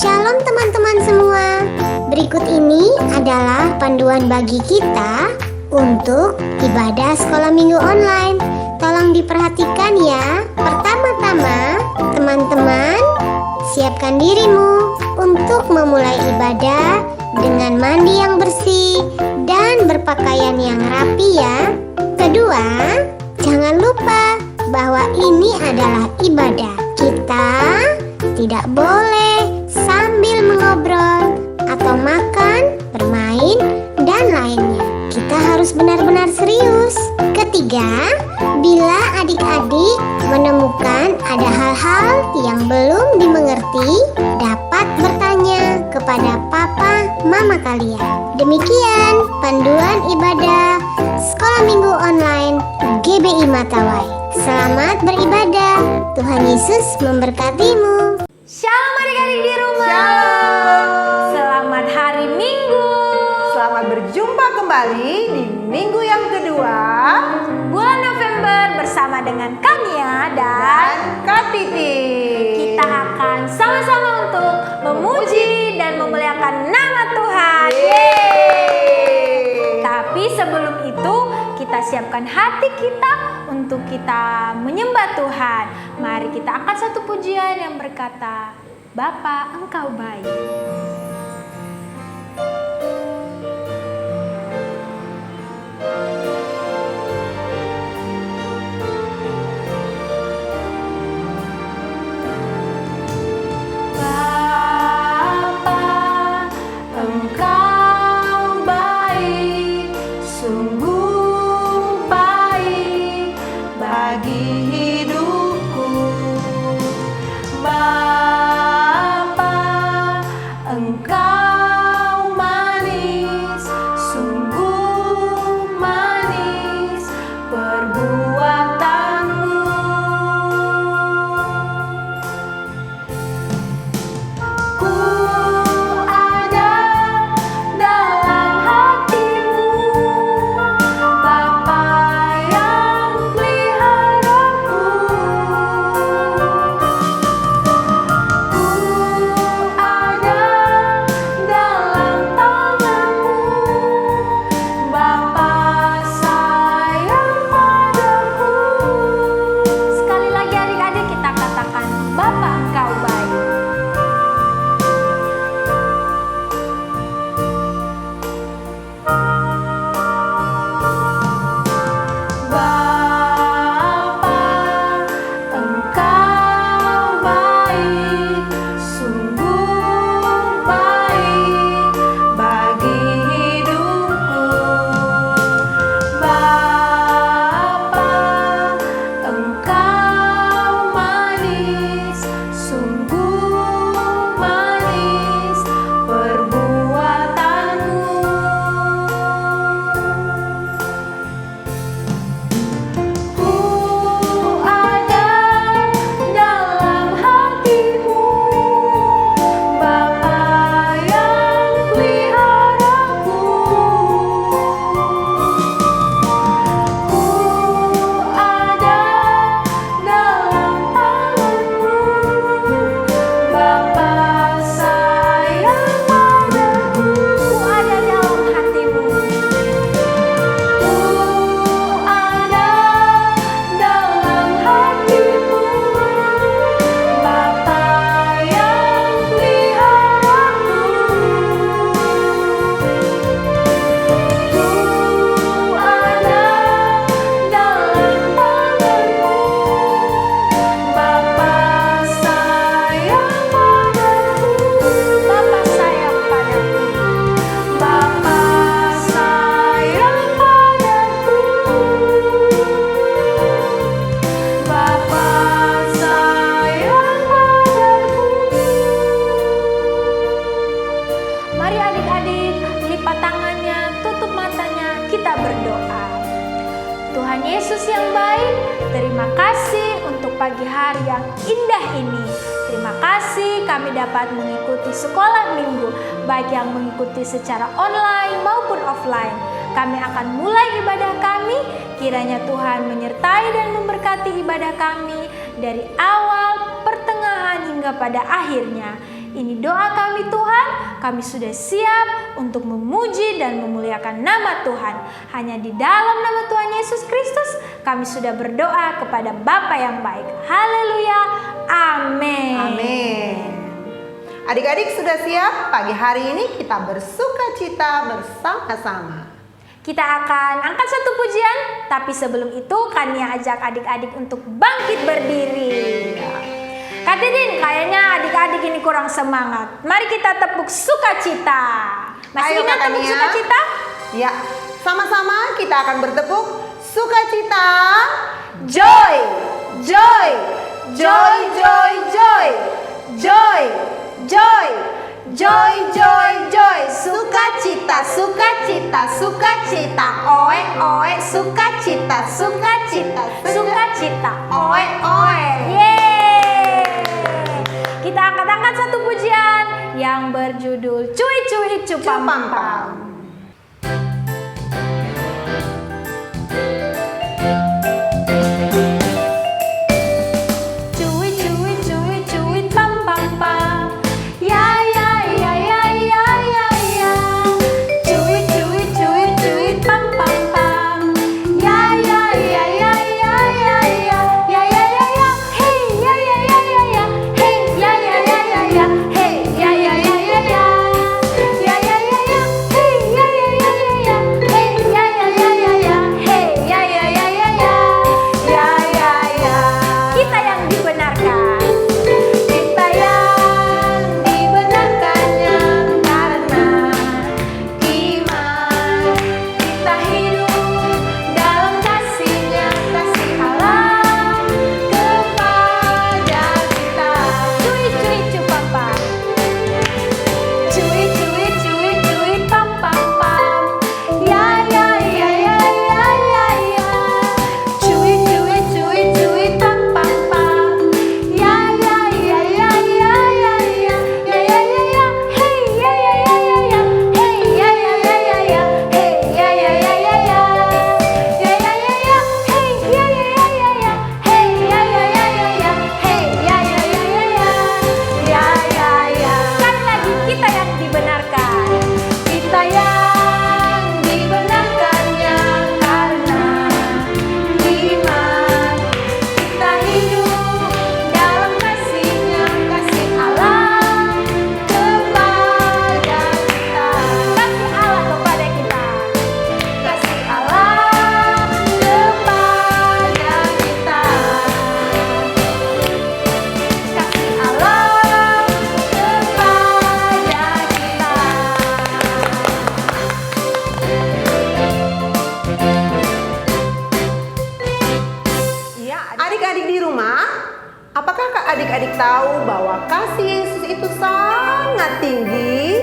Shalom teman-teman semua. Berikut ini adalah panduan bagi kita untuk ibadah sekolah minggu online. Tolong diperhatikan ya. Pertama-tama, teman-teman, siapkan dirimu untuk memulai ibadah dengan mandi yang bersih dan berpakaian yang rapi ya. Kedua, jangan lupa bahwa ini adalah ibadah. Kita tidak boleh sambil mengobrol atau makan, bermain, dan lainnya. Kita harus benar-benar serius. Ketiga, bila adik-adik menemukan ada hal-hal yang belum dimengerti, dapat bertanya kepada papa mama kalian. Demikian panduan ibadah Sekolah Minggu Online GBI Matawai. Selamat beribadah. Tuhan Yesus memberkatimu. Shalom adik-adik di rumah. Shalom. Selamat hari Minggu. Selamat berjumpa kembali di minggu yang kedua Bulan November bersama dengan Kania dan Kak Titi. kita akan sama-sama untuk memuji dan memuliakan nama Tuhan. Yeay. Tapi sebelum itu kita siapkan hati kita untuk kita menyembah Tuhan. Mari kita angkat satu pujian yang berkata, Bapa, Engkau baik. Bapa, Engkau baik, sungguh baik bagi hidupku. Bapa, Engkau manis, sungguh manis perbuatanmu. Ku ada dalam hatimu, Bapa yang peliharaku. Ku ada dalam tanganmu, Bapa sayang padaku. Sekali lagi adik-adik kita katakan, Bapa Engkau baik. Bapa, Engkau baik, sungguh baik bagi hidupku. Bapa, Engkau manis, sungguh manis perbuatanmu. Ku ada dalam hatimu, Bapa yang peliharaku. Ku ada dalam tanganmu, Bapa sayang padaku. Ku ada dalam hatimu. Ku ada dalam hatimu, Bapa yang peliharaku. Ku ada dalam tanganmu, Bapa sayang padaku. Bapa sayang padaku. Bapa sayang padaku. Bapa sayang padaku. Mari adik-adik lipat tangannya, tutup matanya, kita berdoa. Tuhan Yesus yang baik, terima kasih untuk pagi hari yang indah ini. Terima kasih kami dapat mengikuti sekolah minggu, baik yang mengikuti secara online maupun offline. Kami akan mulai ibadah kami, kiranya Tuhan menyertai dan memberkati ibadah kami dari awal, pertengahan hingga pada akhirnya. Ini doa kami Tuhan, kami sudah siap untuk memuji dan memuliakan nama Tuhan. Hanya di dalam nama Tuhan Yesus Kristus kami sudah berdoa kepada Bapa yang baik. Haleluya, amin. Amin. Adik-adik sudah siap? Pagi hari ini kita bersuka cita bersama-sama. Kita akan angkat satu pujian, tapi sebelum itu kami ajak adik-adik untuk bangkit berdiri. Kak Didin, kayaknya adik-adik ini kurang semangat. Mari kita tepuk sukacita. Masih Ayo, ingat Kak tepuk Tania. sukacita? Ya, sama-sama kita akan bertepuk sukacita. Joy, joy, Joy, joy, joy. Joy, joy. joy, joy, joy. Sukacita, sukacita, sukacita. Oe, oe, sukacita, sukacita, sukacita. Oe, oe. Yeay. Kita angkat-angkat satu pujian yang berjudul Cuy Cuy Cupam Pam. Pam. Cuy cuy cuy cuy pam pam pam. Ya ya ya ya ya ya ya. Cuy cuy cuy cuy pam pam pam. Ya ya ya ya ya ya ya. Ya ya ya ya. Hey ya ya ya ya ya. Hey ya ya ya ya ya. Hey ya ya ya ya ya. Ya ya ya ya. Hey ya ya ya ya ya. Hey ya ya ya ya ya. Hey ya ya ya ya ya. Ya ya ya. Kita yang dibenarkan. Kita yang dibenarkannya karena iman. Kita hidup dalam kasih-Nya, kasih Allah kepada kita. Cuy cuy cupam pam. Cuy cuy cuy cuy pam pam pam. Ya ya ya ya ya ya ya. Cuy cuy cuy cuy pam pam pam. Ya ya ya ya ya ya ya. Ya ya ya ya. Hey ya ya ya ya ya. Hey ya ya ya ya ya. Hey ya ya ya ya ya. Ya ya ya ya. Hey ya ya ya ya ya. Hey ya ya ya ya ya. Hey ya ya ya ya ya. Ya ya ya. Sekali lagi kita yang dibenarkan. Kita yang dibenarkannya karena iman. Kita hidup dalam kasih-Nya, kasih Allah kepada kita. Kasih Allah kepada kita. Kasih Allah kepada kita. Kasih Allah kepada kita. Ya, adik-adik di rumah, apakah adik-adik tahu bahwa kasih Yesus itu sangat tinggi,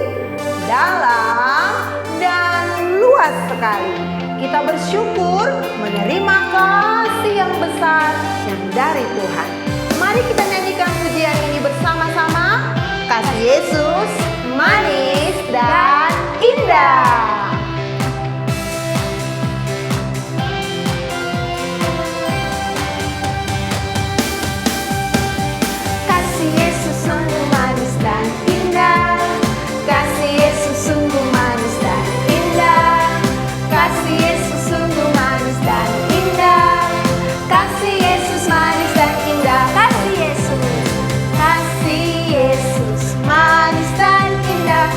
dalam, dan luas sekali? Kita bersyukur menerima kasih yang besar yang dari Tuhan. Mari kita nyanyikan pujian ini bersama-sama. Kasih Yesus manis dan indah. Kasih Yesus sungguh manis dan indah. Kasih Yesus sungguh manis dan indah. Kasih Yesus sungguh manis dan indah. Kasih Yesus manis dan indah. Kasih Yesus. Kasih Yesus manis dan indah.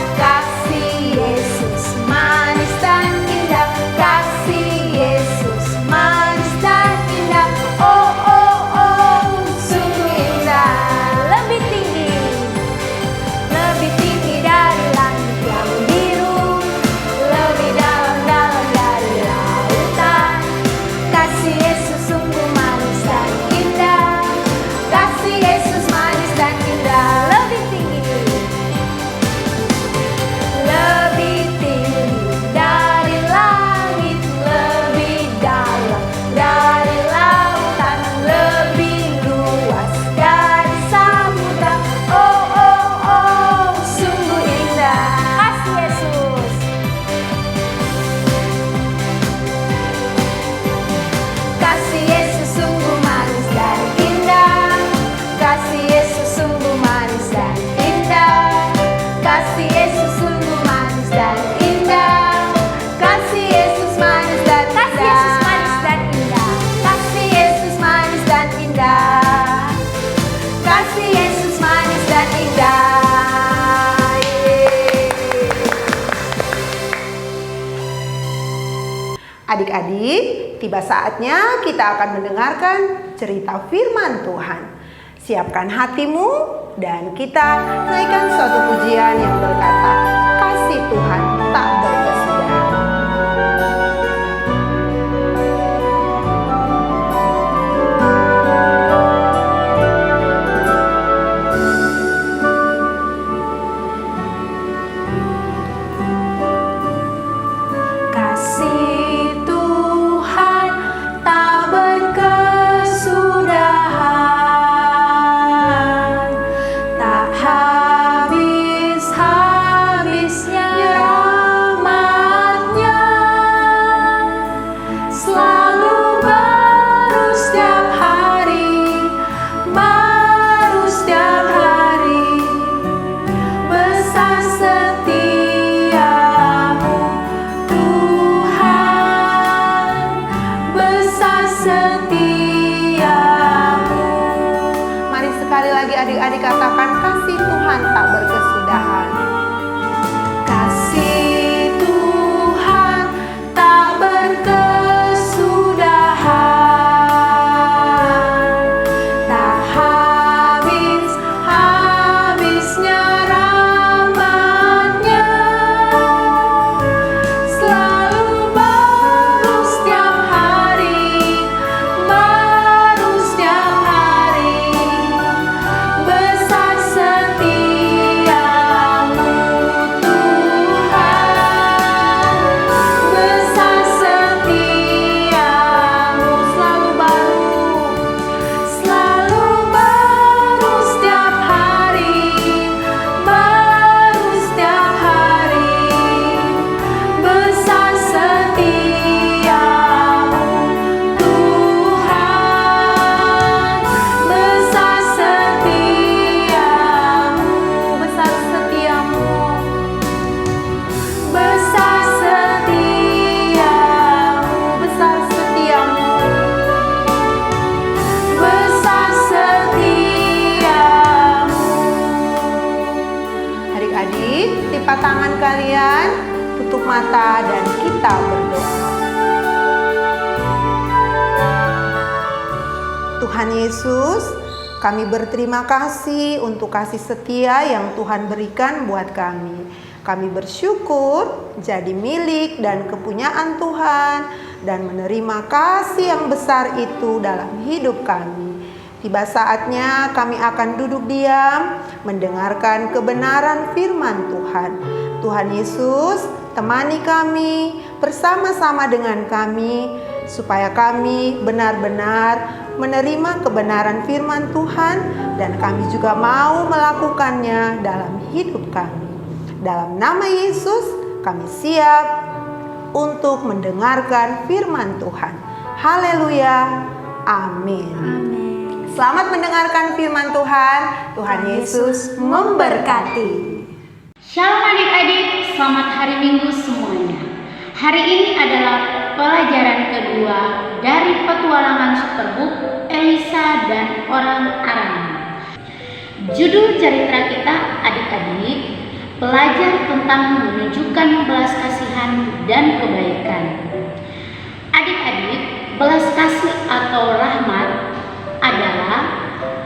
Adik-adik, tiba saatnya kita akan mendengarkan cerita firman Tuhan. Siapkan hatimu dan kita naikkan suatu pujian yang berkata, kasih Tuhan tak berkesudahan. Kasih Tuhan tak berkesudahan, tak habis-habisnya rahmat-Nya, selalu baru setiap hari, baru setiap hari, besar setiamu Tuhan, besar setiamu. Mari sekali lagi adik-adik katakan, kasih Tuhan tak berkesudahan. Kasih Tuhan tak berkesudahan, tak habis-habisnya rahmat-Nya, selalu baru setiap hari, baru setiap hari, besar setiamu Tuhan, besar setiamu, selalu baru setiap hari, baru setiap hari, besar setiamu Tuhan, besar setiamu, besar setiamu, besar setiamu, besar setiamu, besar setiamu. Adik-adik, lipat tangan kalian, tutup mata dan kita berdoa. Tuhan Yesus, kami berterima kasih untuk kasih setia yang Tuhan berikan buat kami. Kami bersyukur jadi milik dan kepunyaan Tuhan dan menerima kasih yang besar itu dalam hidup kami. Tiba saatnya kami akan duduk diam mendengarkan kebenaran firman Tuhan. Tuhan Yesus, temani kami, bersama-sama dengan kami, supaya kami benar-benar menerima kebenaran firman Tuhan dan kami juga mau melakukannya dalam hidup kami. Dalam nama Yesus, kami siap untuk mendengarkan firman Tuhan. Haleluya. Amin. Selamat mendengarkan firman Tuhan. Tuhan Yesus memberkati. Shalom adik-adik, selamat hari Minggu semuanya. Hari ini adalah pelajaran kedua dari petualangan Superbook Elisa dan orang Aram. Judul cerita kita adik-adik, belajar tentang menunjukkan belas kasihan dan kebaikan. Adik-adik, belas kasih atau rahmat adalah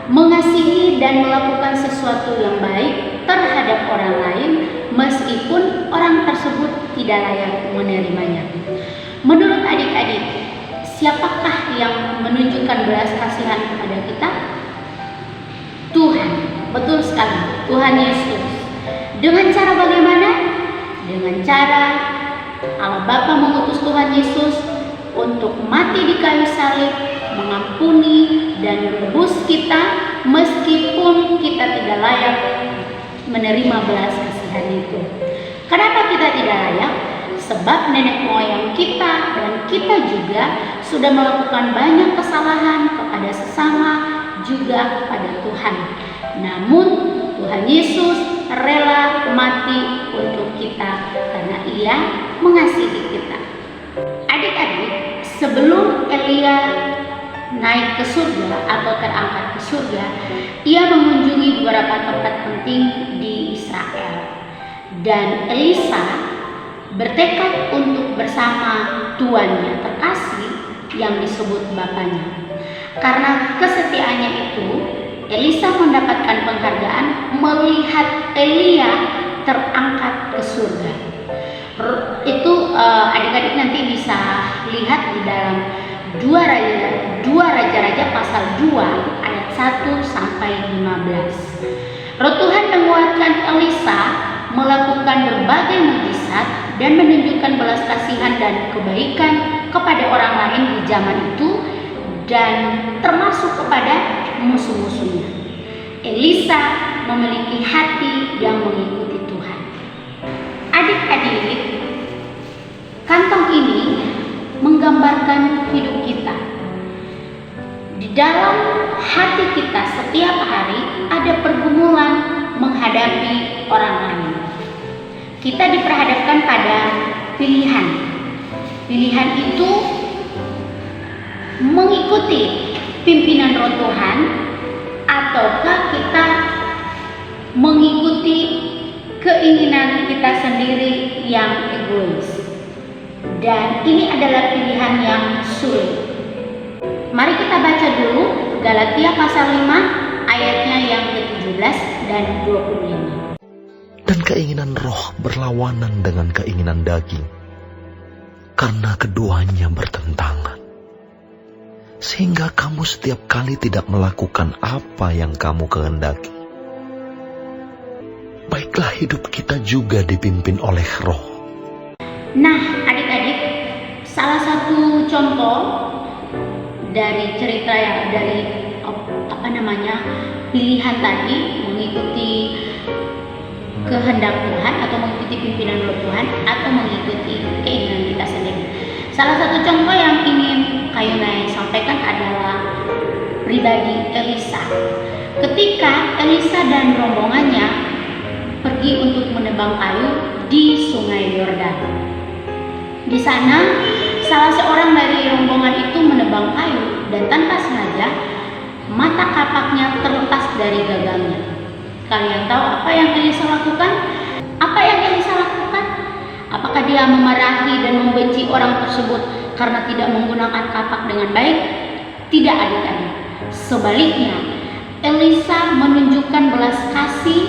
mengasihi dan melakukan sesuatu yang baik terhadap orang lain meskipun orang tersebut tidak layak menerimanya. Menurut adik-adik, siapakah yang menunjukkan belas kasihan kepada kita? Tuhan, betul sekali, Tuhan Yesus. Dengan cara bagaimana? Dengan cara Allah Bapa mengutus Tuhan Yesus untuk mati di kayu salib, mengampuni dan menebus kita meskipun kita tidak layak menerima belas kasihan itu. Kenapa kita tidak layak? Sebab nenek moyang kita dan kita juga sudah melakukan banyak kesalahan kepada sesama, juga kepada Tuhan. Namun Tuhan Yesus rela mati untuk kita karena Ia mengasihi kita. Adik-adik, sebelum Elia naik ke surga atau terangkat ke surga, ia mengunjungi beberapa tempat penting di Israel. Dan Elisa bertekad untuk bersama tuannya terkasih yang disebut bapaknya. Karena kesetiaannya itu, Elisa mendapatkan penghargaan melihat Elia terangkat ke surga. Itu adik-adik nanti bisa lihat di dalam 2 Raja-Raja pasal 2 ayat 1 sampai 15. Roh Tuhan menguatkan Elisa melakukan berbagai mukjizat dan menunjukkan belas kasihan dan kebaikan kepada orang lain di zaman itu dan termasuk kepada musuh-musuhnya. Elisa memiliki hati yang mengikuti Tuhan. Adik-adik, kantong ini menggambarkan hidup kita. Di dalam hati kita setiap hari ada pergumulan menghadapi orang lain. Kita diperhadapkan pada pilihan. Pilihan itu mengikuti pimpinan Roh Tuhan ataukah kita mengikuti keinginan kita sendiri yang egois. Dan ini adalah pilihan yang sulit. Mari kita baca dulu Galatia pasal 5 ayatnya yang ke-17 dan 25. Dan keinginan roh berlawanan dengan keinginan daging, karena keduanya bertentangan. Sehingga kamu setiap kali tidak melakukan apa yang kamu kehendaki. Baiklah hidup kita juga dipimpin oleh roh. Nah, adik-adik, salah satu contoh dari cerita pilihan tadi, mengikuti kehendak Tuhan atau mengikuti pimpinan Roh Tuhan atau mengikuti keinginan kita sendiri. Salah satu contoh yang ingin Kayunai sampaikan adalah pribadi Elisa. Ketika Elisa dan rombongannya pergi untuk menebang kayu di Sungai Yordan. Di sana, salah seorang dari rombongan itu menebang kayu dan tanpa sengaja mata kapaknya terlepas dari gagangnya. Kalian tahu apa yang Elisa lakukan? Apa yang Elisa lakukan? Apakah dia memarahi dan membenci orang tersebut karena tidak menggunakan kapak dengan baik? Tidak, adik-adik. Sebaliknya, Elisa menunjukkan belas kasih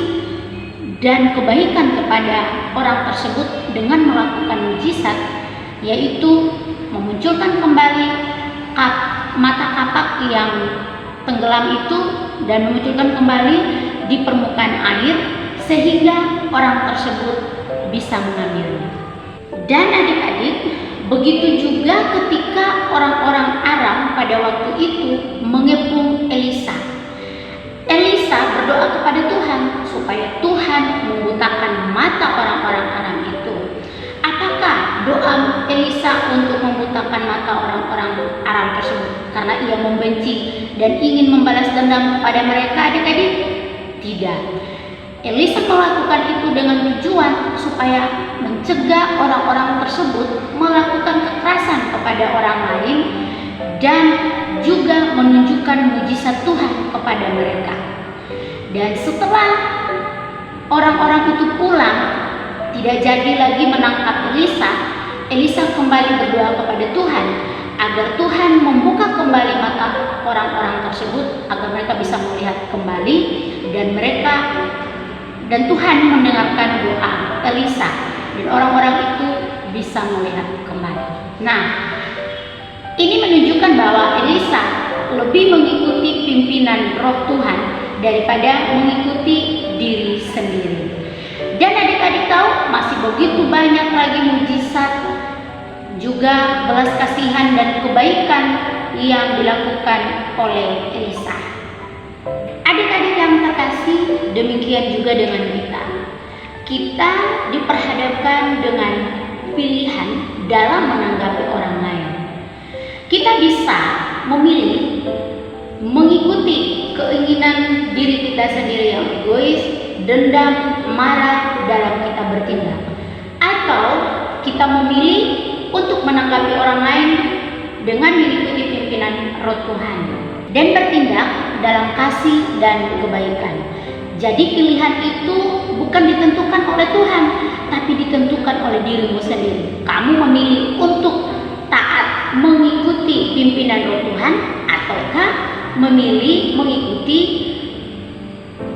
dan kebaikan kepada orang tersebut dengan melakukan mukjizat, yaitu memunculkan kembali mata kapak yang tenggelam itu dan memunculkan kembali di permukaan air sehingga orang tersebut bisa mengambilnya. Dan adik-adik, begitu juga ketika orang-orang Aram pada waktu itu mengepung Elisa. Elisa berdoa kepada Tuhan supaya Tuhan membutakan mata orang-orang Aram itu. Apakah doa Elisa untuk membutakan mata orang-orang Aram tersebut karena ia membenci dan ingin membalas dendam kepada mereka, adik-adik? Tidak. Elisa melakukan itu dengan tujuan supaya mencegah orang-orang tersebut melakukan kekerasan kepada orang lain dan juga menunjukkan mujizat Tuhan kepada mereka. Dan setelah orang-orang itu pulang, tidak jadi lagi menangkap Elisa, Elisa kembali berdoa kepada Tuhan agar Tuhan membuka kembali mata orang-orang tersebut agar mereka bisa melihat kembali dan Tuhan mendengarkan doa Elisa dan orang-orang itu bisa melihat kembali. Nah, ini menunjukkan bahwa Elisa lebih mengikuti pimpinan Roh Tuhan daripada mengikuti diri sendiri. Dan adik-adik tahu masih begitu banyak lagi mujizat juga belas kasihan dan kebaikan yang dilakukan oleh Elisa. Adik-adik yang terkasih, demikian juga dengan kita. Kita diperhadapkan dengan pilihan dalam menanggapi orang lain. Kita bisa memilih mengikuti keinginan diri kita sendiri yang egois, dendam, marah dalam kita bertindak, atau kita memilih untuk menanggapi orang lain dengan mengikuti pimpinan Roh Tuhan dan bertindak dalam kasih dan kebaikan. Jadi pilihan itu bukan ditentukan oleh Tuhan, tapi ditentukan oleh dirimu sendiri. Kamu memilih untuk taat mengikuti pimpinan Roh Tuhan, ataukah memilih mengikuti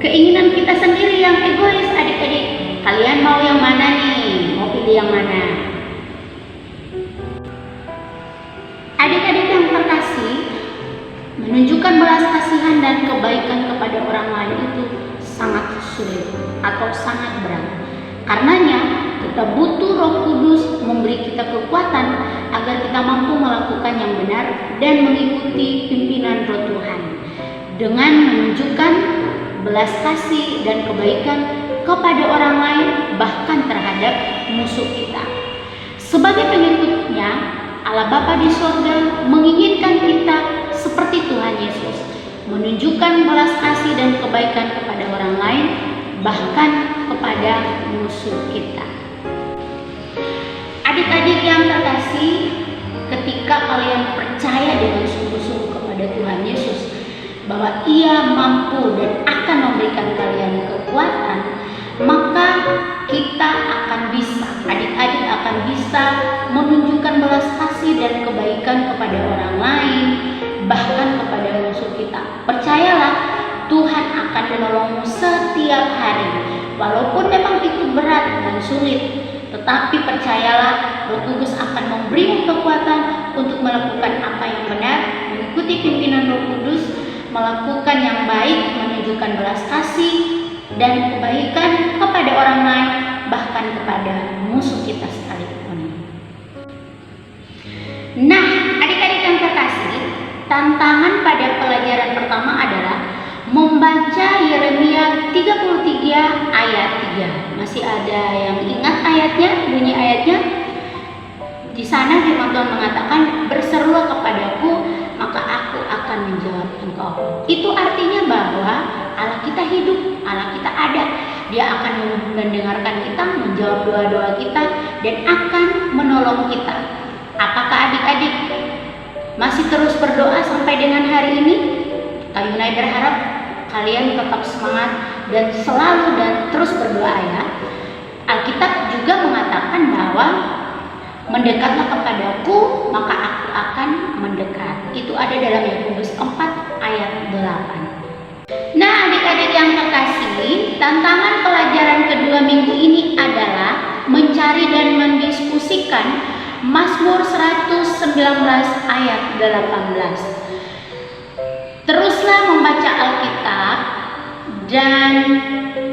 keinginan kita sendiri yang egois? Adik-adik, kalian mau yang mana nih? Mau pilih yang mana? Adik-adik yang terkasih, menunjukkan belas kasihan dan kebaikan kepada orang lain itu sangat sulit atau sangat berat. Karenanya kita butuh Roh Kudus memberi kita kekuatan agar kita mampu melakukan yang benar dan mengikuti pimpinan Roh Tuhan dengan menunjukkan belas kasih dan kebaikan kepada orang lain, bahkan terhadap musuh kita. Sebagai pengikutnya, Allah Bapa di sorga menginginkan kita seperti Tuhan Yesus, menunjukkan belas kasih dan kebaikan kepada orang lain, bahkan kepada musuh kita. Adik-adik yang terkasih, ketika kalian percaya dengan sungguh-sungguh kepada Tuhan Yesus bahwa Ia mampu dan akan memberikan kalian kekuatan, maka kita akan bisa, adik-adik akan bisa menunjukkan belas kasih dan kebaikan kepada orang lain, bahkan kepada musuh kita. Percayalah, Tuhan akan menolongmu setiap hari. Walaupun memang itu berat dan sulit, tetapi percayalah, Roh Kudus akan memberimu kekuatan untuk melakukan apa yang benar, mengikuti pimpinan Roh Kudus, melakukan yang baik, menunjukkan belas kasih dan kebaikan kepada orang lain, bahkan kepada musuh kita sekalipun. Nah, adik-adik yang terkasih, tantangan pada pelajaran pertama adalah membaca Yeremia 33 ayat 3. Masih ada yang ingat ayatnya, bunyi ayatnya? Di sana firman Tuhan mengatakan, "Berserulah kepadaku, maka aku akan menjawab engkau." Itu artinya bahwa Allah kita hidup, Allah kita ada. Dia akan mendengarkan kita, menjawab doa-doa kita, dan akan menolong kita. Apakah adik-adik masih terus berdoa sampai dengan hari ini? Kak Yunai berharap kalian tetap semangat dan selalu dan terus berdoa ya. Alkitab juga mengatakan bahwa mendekatlah kepadaku, maka aku akan mendekat. Itu ada dalam Yakobus 4 ayat 8. Nah, adik-adik yang terkasih, tantangan pelajaran kedua minggu ini adalah mencari dan mendiskusikan Mazmur 119 ayat 18. Teruslah membaca Alkitab dan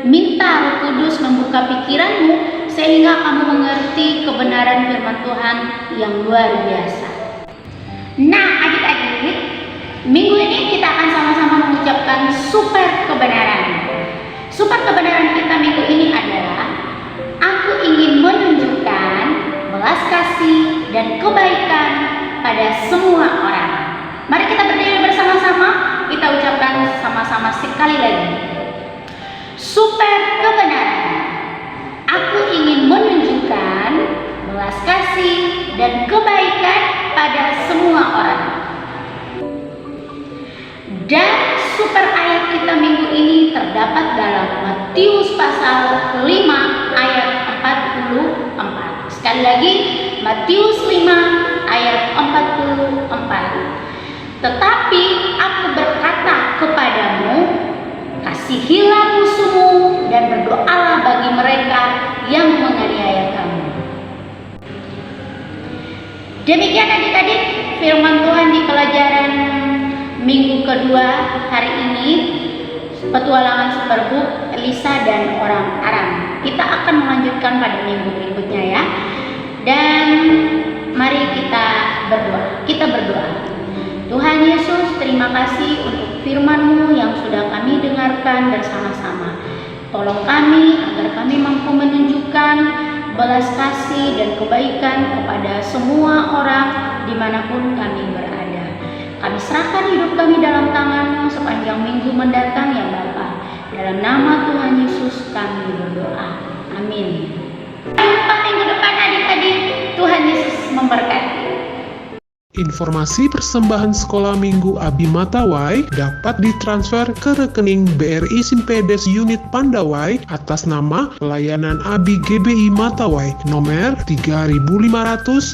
minta Roh Kudus membuka pikiranmu sehingga kamu mengerti kebenaran firman Tuhan yang luar biasa. Nah, adik-adik, minggu ini kita akan sama-sama mengucapkan super kebenaran. Super kebenaran kita minggu ini adalah, aku ingin menunjukkan belas kasih dan kebaikan pada semua orang. Mari kita berdiri bersama-sama, kita ucapkan sama-sama sekali lagi. Super kebenaran. Aku ingin menunjukkan belas kasih dan kebaikan pada semua orang. Dan super ayat kita minggu ini terdapat dalam Matius pasal 5 ayat 44. Sekali lagi, Matius 5 ayat 44. Tetapi aku berkata kepadamu, kasihilah musuhmu dan berdoalah bagi mereka yang menganiaya kamu. Demikian adik-adik firman Tuhan di pelajaran minggu kedua hari ini, petualangan Superbook Elisa dan orang Aram. Kita akan melanjutkan pada minggu berikutnya ya. Dan mari kita berdoa. Kita berdoa. Tuhan Yesus, terima kasih untuk firman-Mu yang sudah kami dengarkan bersama-sama. Tolong kami agar kami mampu menunjukkan belas kasih dan kebaikan kepada semua orang dimanapun kami berada. Kami serahkan hidup kami dalam tangan-Mu sepanjang minggu mendatang ya Bapa. Dalam nama Tuhan Yesus kami berdoa. Amin. Sampai minggu depan adik-adik. Tuhan Yesus memberkati. Informasi persembahan sekolah minggu Abi Matawai dapat ditransfer ke rekening BRI Simpedes Unit Pandawai atas nama Pelayanan Abi GBI Matawai nomor 3500 01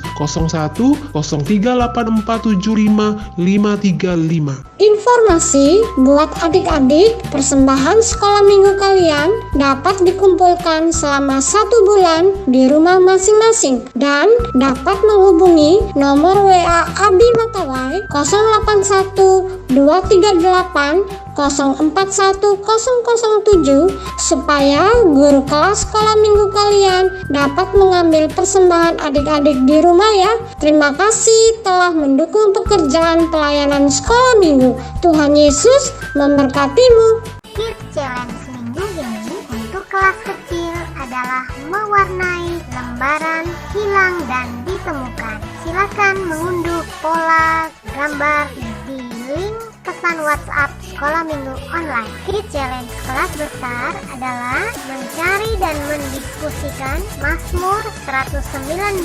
038475 535. Informasi buat adik-adik, persembahan sekolah minggu kalian dapat dikumpulkan selama 1 bulan di rumah masing-masing dan dapat menghubungi nomor WA Abi Matawai 081 238 041007 supaya guru kelas sekolah minggu kalian dapat mengambil persembahan adik-adik di rumah ya. Terima kasih telah mendukung pekerjaan pelayanan sekolah minggu. Tuhan Yesus memberkatimu. Kids Challenge minggu ini untuk kelas kecil adalah mewarnai lembaran hilang dan ditemukan. Silakan mengunduh pola gambar di link pesan WhatsApp sekolah minggu online. Kids Challenge kelas besar adalah mencari dan mendiskusikan Mazmur 119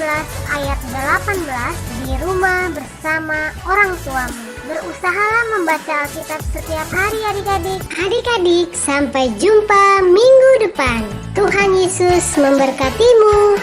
ayat 18 di rumah bersama orang tuamu. Berusahalah membaca Alkitab setiap hari adik-adik. Adik-adik, sampai jumpa minggu depan. Tuhan Yesus memberkatimu.